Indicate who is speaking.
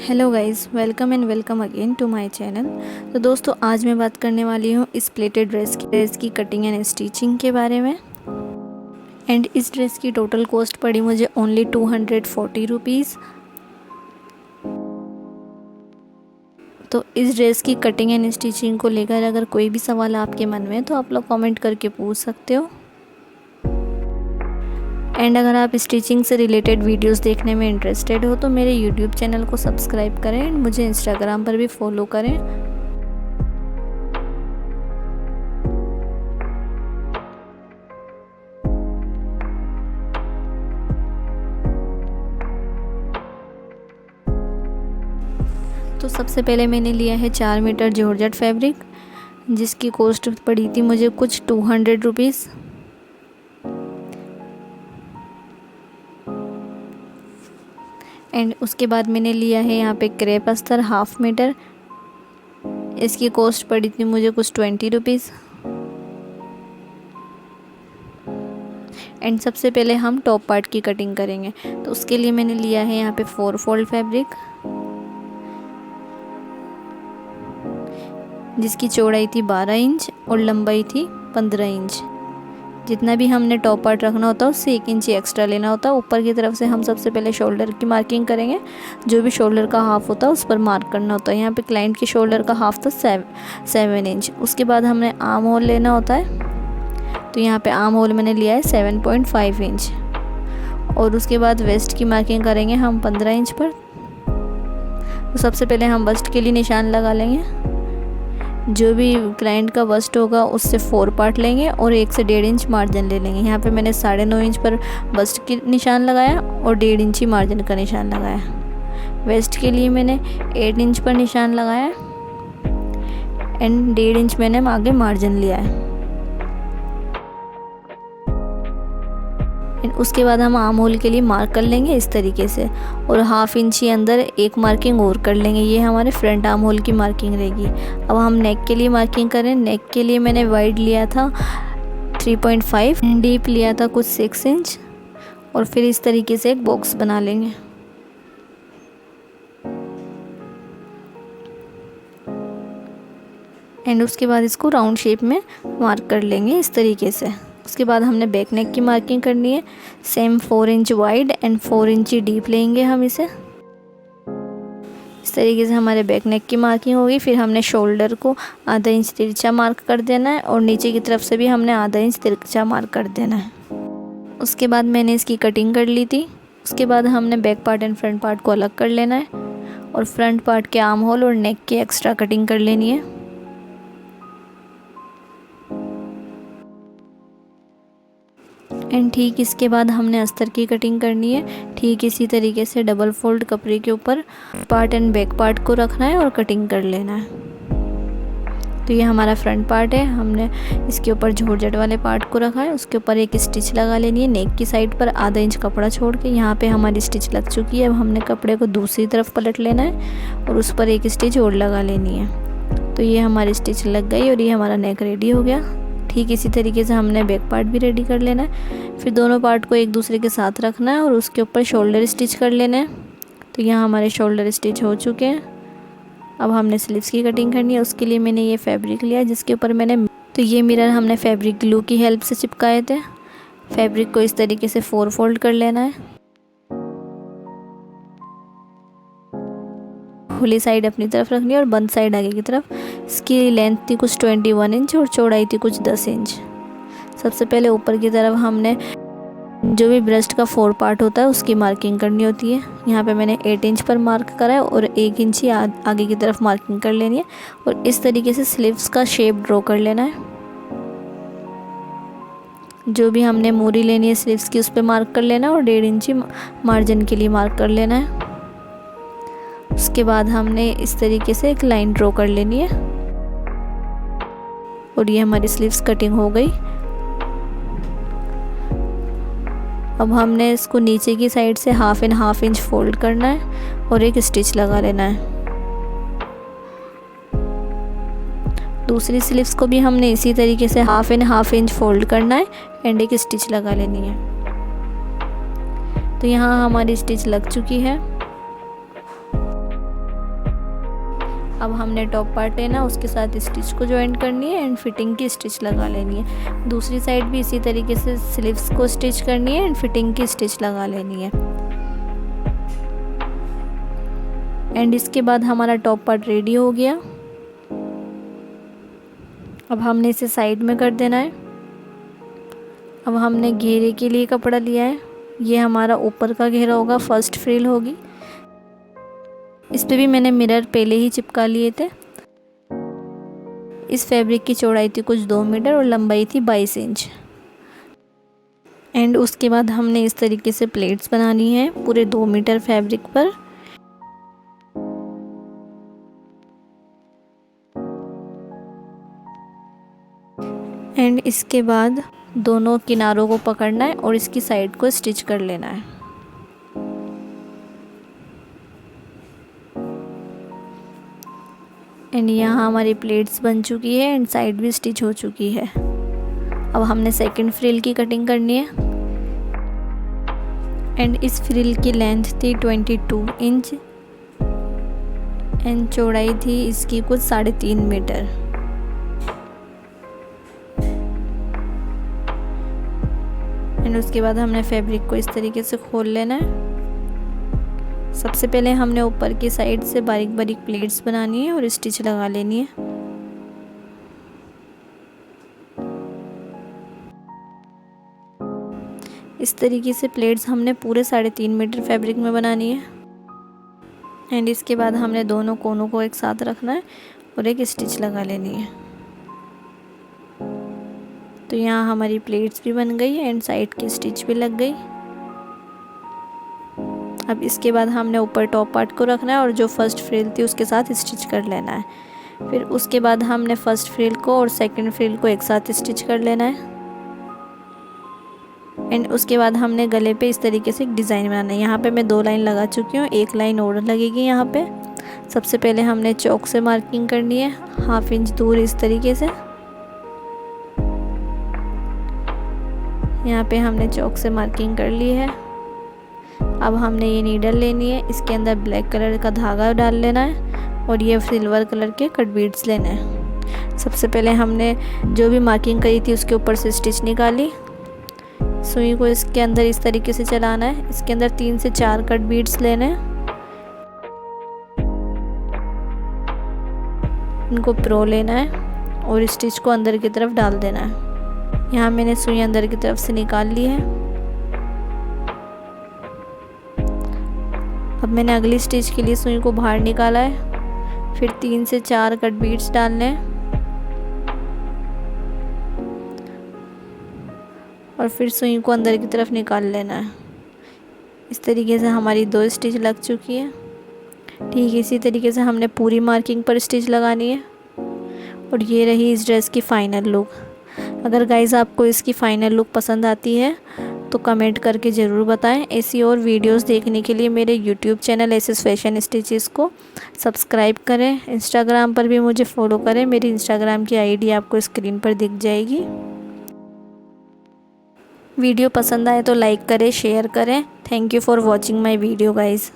Speaker 1: Hello guys, welcome and welcome again to my channel. तो दोस्तों, आज मैं बात करने वाली हूँ इस प्लेटेड ड्रेस की कटिंग एंड स्टिचिंग के बारे में। एंड इस ड्रेस की टोटल कॉस्ट पड़ी मुझे ओनली 240 रुपीज़। तो इस ड्रेस की कटिंग एंड स्टिचिंग को लेकर अगर कोई भी सवाल आपके मन में है तो आप लोग कमेंट करके पूछ सकते हो। एंड अगर आप स्टिचिंग से रिलेटेड वीडियोस देखने में इंटरेस्टेड हो तो मेरे यूट्यूब चैनल को सब्सक्राइब करें एंड मुझे इंस्टाग्राम पर भी फॉलो करें। तो सबसे पहले मैंने लिया है 4 मीटर जॉर्जेट फैब्रिक, जिसकी कॉस्ट पड़ी थी मुझे कुछ 200 रुपीज़। एंड उसके बाद मैंने लिया है यहाँ पे क्रेप अस्तर 1/2 मीटर, इसकी कॉस्ट पड़ी थी मुझे कुछ 20 रुपीज़। एंड सबसे पहले हम टॉप पार्ट की कटिंग करेंगे, तो उसके लिए मैंने लिया है यहाँ पे 4 फोल्ड फैब्रिक, जिसकी चौड़ाई थी 12 इंच और लंबाई थी 15 इंच। जितना भी हमने टॉप पार्ट रखना होता है उससे 1 इंच एक्स्ट्रा लेना होता है। ऊपर की तरफ से हम सबसे पहले शोल्डर की मार्किंग करेंगे। जो भी शोल्डर का हाफ होता है उस पर मार्क करना होता है। यहाँ पे क्लाइंट की शोल्डर का हाफ था 7 इंच। उसके बाद हमने आर्म होल लेना होता है, तो यहाँ पे आर्म होल मैंने लिया है 7.5 इंच। और उसके बाद वेस्ट की मार्किंग करेंगे हम 15 इंच पर। तो सबसे पहले हम बस्ट के लिए निशान लगा लेंगे। जो भी क्लाइंट का बस्ट होगा उससे 4 पार्ट लेंगे और 1 से 1.5 इंच मार्जिन ले लेंगे। यहाँ पे मैंने 9.5 इंच पर बस्ट की निशान लगाया और 1.5 इंच मार्जिन का निशान लगाया। वेस्ट के लिए मैंने 8 इंच पर निशान लगाया एंड 1.5 इंच मैंने आगे मार्जिन लिया है। उसके बाद हम आर्म होल के लिए मार्क कर लेंगे इस तरीके से, और 1/2 इंच ही अंदर एक मार्किंग और कर लेंगे। ये हमारे फ्रंट आर्म होल की मार्किंग रहेगी। अब हम नेक के लिए मार्किंग करें। नेक के लिए मैंने वाइड लिया था 3.5, डीप लिया था कुछ 6 इंच, और फिर इस तरीके से एक बॉक्स बना लेंगे। एंड उसके बाद इसको राउंड शेप में मार्क कर लेंगे इस तरीके से। उसके बाद हमने बैक नेक की मार्किंग करनी है। Same 4 inch wide and 4 inch deep लेंगे हम इसे। इस तरीके से हमारे बैक नेक की मार्किंग होगी। फिर हमने शोल्डर को आधा इंच तिरछा मार्क कर देना है और नीचे की तरफ से भी हमने आधा इंच तिरछा मार्क कर देना है। उसके बाद मैंने इसकी कटिंग कर ली थी। उसके बाद हमने back part and front part को अलग कर लेना है और फ्रंट पार्ट के आर्म होल और नेक की एक्स्ट्रा कटिंग कर लेनी है। एंड ठीक इसके बाद हमने अस्तर की कटिंग करनी है। ठीक इसी तरीके से डबल फोल्ड कपड़े के ऊपर पार्ट एंड बैक पार्ट को रखना है और कटिंग कर लेना है। तो ये हमारा फ्रंट पार्ट है। हमने इसके ऊपर जॉर्जेट वाले पार्ट को रखा है। उसके ऊपर एक स्टिच लगा लेनी है नेक की साइड पर आधा इंच कपड़ा छोड़ के। यहाँ पे हमारी स्टिच लग चुकी है। अब हमने कपड़े को दूसरी तरफ पलट लेना है और उस पर एक स्टिच और लगा लेनी है। तो ये हमारी स्टिच लग गई और ये हमारा नेक रेडी हो गया। ठीक इसी तरीके से हमने बैक पार्ट भी रेडी कर लेना है। फिर दोनों पार्ट को एक दूसरे के साथ रखना है और उसके ऊपर शोल्डर स्टिच कर लेना है। तो यहाँ हमारे शोल्डर स्टिच हो चुके हैं। अब हमने स्लीव्स की कटिंग करनी है। उसके लिए मैंने ये फैब्रिक लिया जिसके ऊपर तो ये मिरर हमने फैब्रिक ग्लू की हेल्प से चिपकाए थे। फैब्रिक को इस तरीके से 4 फोल्ड कर लेना है। खुली साइड अपनी तरफ रखनी है और बंद साइड आगे की तरफ। इसकी लेंथ थी कुछ 21 इंच और चौड़ाई थी कुछ 10 इंच। सबसे पहले ऊपर की तरफ हमने जो भी ब्रेस्ट का 4 पार्ट होता है उसकी मार्किंग करनी होती है। यहाँ पे मैंने 8 इंच पर मार्क करा है और 1 इंच ही आगे की तरफ मार्किंग कर लेनी है और इस तरीके से स्लीव्स का शेप ड्रॉ कर लेना है। जो भी हमने मोरी लेनी है स्लीव्स की उस पर मार्क कर लेना है और 1.5 इंच मार्जिन के लिए मार्क कर लेना है। उसके बाद हमने इस तरीके से एक लाइन ड्रॉ कर लेनी है और ये हमारी स्लीव्स कटिंग हो गई। अब हमने इसको नीचे की साइड से 1/2 इंच फोल्ड करना है और एक स्टिच लगा लेना है। दूसरी स्लीव्स को भी हमने इसी तरीके से 1/2 इंच फोल्ड करना है एंड एक स्टिच लगा लेनी है। तो यहाँ हमारी स्टिच लग चुकी है। अब हमने टॉप पार्ट लेना, उसके साथ स्टिच को ज्वाइन करनी है एंड फिटिंग की स्टिच लगा लेनी है। दूसरी साइड भी इसी तरीके से स्लीव्स को स्टिच करनी है एंड फिटिंग की स्टिच लगा लेनी है। एंड इसके बाद हमारा टॉप पार्ट रेडी हो गया। अब हमने इसे साइड में कर देना है। अब हमने घेरे के लिए कपड़ा लिया है, ये हमारा ऊपर का घेरा होगा, फर्स्ट फ्रिल होगी। इस पे भी मैंने मिरर पहले ही चिपका लिए थे। इस फैब्रिक की चौड़ाई थी कुछ 2 मीटर और लंबाई थी 22 इंच। एंड उसके बाद हमने इस तरीके से प्लेट्स बनानी है पूरे 2 मीटर फैब्रिक पर। एंड इसके बाद दोनों किनारों को पकड़ना है और इसकी साइड को स्टिच कर लेना है। एंड यहाँ हमारी प्लेट्स बन चुकी है एंड साइड भी स्टिच हो चुकी है। अब हमने सेकंड फ्रिल की कटिंग करनी है। एंड इस फ्रिल की लेंथ थी 22 इंच एंड चौड़ाई थी इसकी कुछ 3.5 मीटर। एंड उसके बाद हमने फैब्रिक को इस तरीके से खोल लेना है। सबसे पहले हमने ऊपर की साइड से बारीक बारीक प्लेट्स बनानी है और स्टिच लगा लेनी है। इस तरीके से प्लेट्स हमने पूरे 3.5 मीटर फैब्रिक में बनानी है। एंड इसके बाद हमने दोनों कोनों को एक साथ रखना है और एक स्टिच लगा लेनी है। तो यहाँ हमारी प्लेट्स भी बन गई एंड साइड की स्टिच भी लग गई। अब इसके बाद हमने ऊपर टॉप पार्ट को रखना है और जो फर्स्ट फ्रिल थी उसके साथ स्टिच कर लेना है। फिर उसके बाद हमने फर्स्ट फ्रिल को और सेकंड फ्रिल को एक साथ स्टिच कर लेना है। एंड उसके बाद हमने गले पे इस तरीके से एक डिज़ाइन बनाना है। यहाँ पे मैं 2 लाइन लगा चुकी हूँ, एक लाइन और लगेगी यहाँ पे। सबसे पहले हमने चौक से मार्किंग करनी है 1/2 इंच दूर इस तरीके से। यहाँ पे हमने चौक से मार्किंग कर ली है। अब हमने ये नीडल लेनी है, इसके अंदर ब्लैक कलर का धागा डाल लेना है और ये सिल्वर कलर के कट बीड्स लेने हैं। सबसे पहले हमने जो भी मार्किंग करी थी उसके ऊपर से स्टिच निकाली। सुई को इसके अंदर इस तरीके से चलाना है। इसके अंदर 3 से 4 कट बीड्स लेने हैं। इनको प्रो लेना है और स्टिच को अंदर की तरफ डाल देना है। यहाँ मैंने सुई अंदर की तरफ से निकाल ली है। अब मैंने अगली स्टिच के लिए सुई को बाहर निकाला है। फिर 3 से 4 कट बीड्स डालने हैं और फिर सुई को अंदर की तरफ निकाल लेना है। इस तरीके से हमारी 2 स्टिच लग चुकी है। ठीक इसी तरीके से हमने पूरी मार्किंग पर स्टिच लगानी है। और ये रही इस ड्रेस की फ़ाइनल लुक। अगर गाइज़ आपको इसकी फ़ाइनल लुक पसंद आती है तो कमेंट करके ज़रूर बताएं। ऐसी और वीडियोस देखने के लिए मेरे YouTube channel SS fashion stitches को सब्सक्राइब करें। इंस्टाग्राम पर भी मुझे फॉलो करें, मेरी इंस्टाग्राम की आईडी आपको स्क्रीन पर दिख जाएगी। वीडियो पसंद आए तो लाइक करें, शेयर करें। Thank you for watching my video guys.